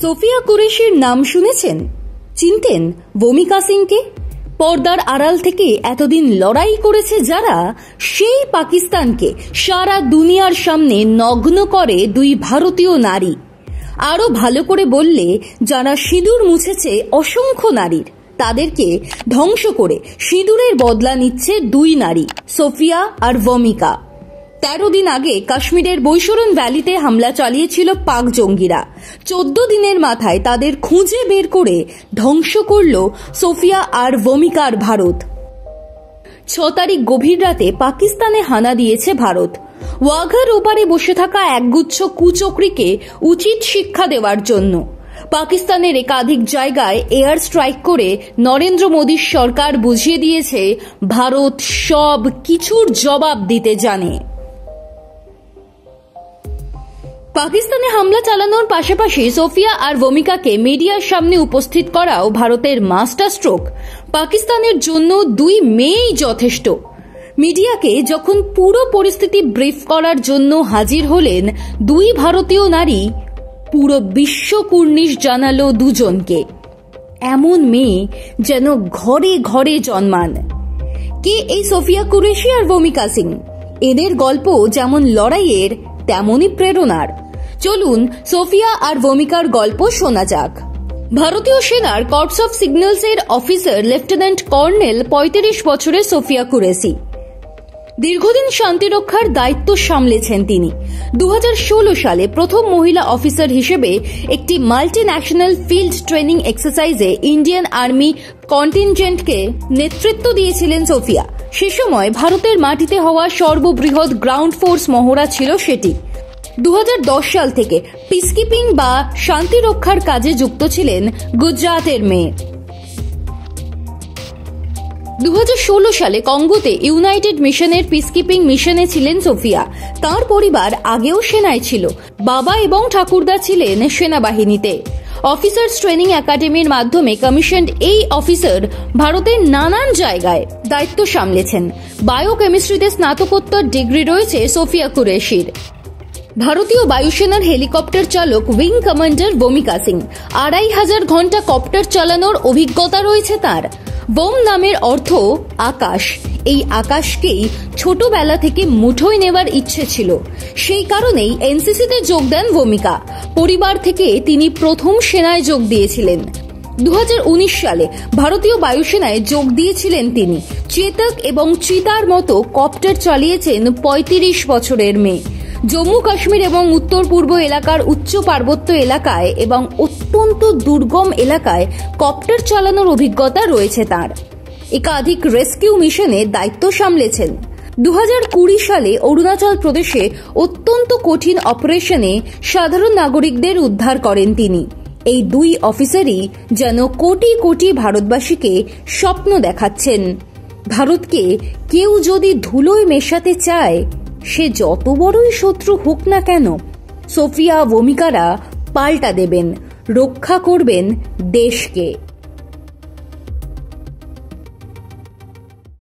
Sophia কুরেশির নাম শুনেছেন? চিনতেন ভূমিকা সিংকে? পর্দার আড়াল থেকে এতদিন লড়াই করেছে যারা, সেই পাকিস্তানকে সারা দুনিয়ার সামনে নগ্ন করে দুই ভারতীয় নারী। আরো ভালো করে বললে, যারা সিঁদুর মুছেছে অসংখ্য নারীর, তাদেরকে ধ্বংস করে সিঁদুরের বদলা নিচ্ছে দুই নারী, সোফিয়া আর ভূমিকা। 13 দিন আগে কাশ্মীরের বৈশরণ ভ্যালিতে হামলা চালিয়েছিল পাক জঙ্গিরা। 14 দিনের মাথায় তাদের খুঁজে বের করে ধ্বংস করল সোফিয়া আর ভূমিকার ভারত। 6 তারিখ গভীর রাতে পাকিস্তানে হানা দিয়েছে ভারত, ওয়াঘার ওপারে বসে থাকা একগুচ্ছ কুচক্রীকে উচিত শিক্ষা দেওয়ার জন্য। পাকিস্তানের একাধিক জায়গায় এয়ার স্ট্রাইক করে নরেন্দ্র মোদীর সরকার বুঝিয়ে দিয়েছে ভারত সব কিছুর জবাব দিতে জানে। পাকিস্তানে হামলা চালানোর পাশাপাশি সোফিয়া আর ভূমিকাকে মিডিয়ার সামনে উপস্থিত করাও ভারতের মাস্টার স্ট্রোক। পাকিস্তানের জন্য দুই মেয়েই যথেষ্ট। মিডিয়াকে যখন পুরো পরিস্থিতি ব্রিফ করার জন্য হাজির হলেন দুই ভারতীয় নারী, পুরো বিশ্ব কুর্নিশ জানালো দুজনকে। এমন মেয়ে যেন ঘরে ঘরে জন্মান। কে এই সোফিয়া কুরেশি আর ভূমিকা সিং? এদের গল্প যেমন লড়াইয়ের তেমনই প্রেরণার। চলুন সোফিয়া আর ভূমিকার গল্প শোনা যাক। ভারতীয় সেনার কর্পস অফ সিগন্যালস এর অফিসার লেফটেন্যান্ট কর্নেল 35 বছরের সোফিয়া কুরেশি। দীর্ঘদিন শান্তিরক্ষার দায়িত্ব সামলেছেন তিনি। 2016 সালে প্রথম মহিলা অফিসার হিসেবে একটি মাল্টি ন্যাশনাল ফিল্ড ট্রেনিং এক্সারসাইজে ইন্ডিয়ান আর্মি কন্টিনজেন্টকে নেতৃত্ব দিয়েছিলেন সোফিয়া। সে সময় ভারতের মাটিতে হওয়া সর্ববৃহৎ গ্রাউন্ড ফোর্স মহড়া ছিল সেটি। 2010 সাল থেকে পিসকিপিং বা শান্তিরক্ষার কাজে যুক্ত ছিলেন গুজরাতের মেয়ে। 2016 সালে কঙ্গোতে ইউনাইটেড মিশনের পিসকিপিং মিশনে ছিলেন সোফিয়া। তার পরিবার আগেও সেনায় ছিল, বাবা এবং ঠাকুরদা ছিলেন সেনাবাহিনীতে। অফিসার্স ট্রেনিং একাডেমির মাধ্যমে কমিশনড এই অফিসার ভারতের নানান জায়গায় দায়িত্ব সামলেছেন। বায়োকেমিস্ট্রিতে স্নাতকোত্তর ডিগ্রি রয়েছে সোফিয়া কুরেশির। ভারতীয় বায়ুসেনার হেলিকপ্টার চালক উইং কমান্ডার ভূমিকা সিং। 2500 ঘন্টা কপ্টার চালানোর অভিজ্ঞতা রয়েছে তার। বোম নামের অর্থ আকাশ। এই আকাশকেই ছোটবেলা থেকে মুঠোয় নেওয়ার ইচ্ছে ছিল। সেই কারণেই এনসিসিতে যোগ দেন ভূমিকা। পরিবার থেকে তিনি প্রথম সেনায় যোগ দিয়েছিলেন। 2019 সালে ভারতীয় বায়ুসেনায় যোগ দিয়েছিলেন তিনি। চেতক এবং চিতার মতো কপ্টার চালিয়েছেন 35 বছরের মেয়ে। জম্মু কাশ্মীর এবং উত্তর পূর্ব এলাকার উচ্চ পার্বত্য এলাকায় এবং অত্যন্ত দুর্গম এলাকায় কপ্টার চালানোর অভিজ্ঞতা রয়েছে তার। একাধিক রেস্কিউ মিশনে দায়িত্ব সামলেছেন। 2020 সালে অরুণাচল প্রদেশে অত্যন্ত কঠিন অপারেশনে সাধারণ নাগরিকদের উদ্ধার করেন তিনি। এই দুই অফিসারই যেন কোটি কোটি ভারতবাসীকে স্বপ্ন দেখাচ্ছেন। ভারতকে কেউ যদি ধুলোয় মেশাতে চায়, সে যত বড়ই শত্রু হোক না কেন, সোফিয়া ভূমিকারা পাল্টা দেবেন, রক্ষা করবেন দেশকে।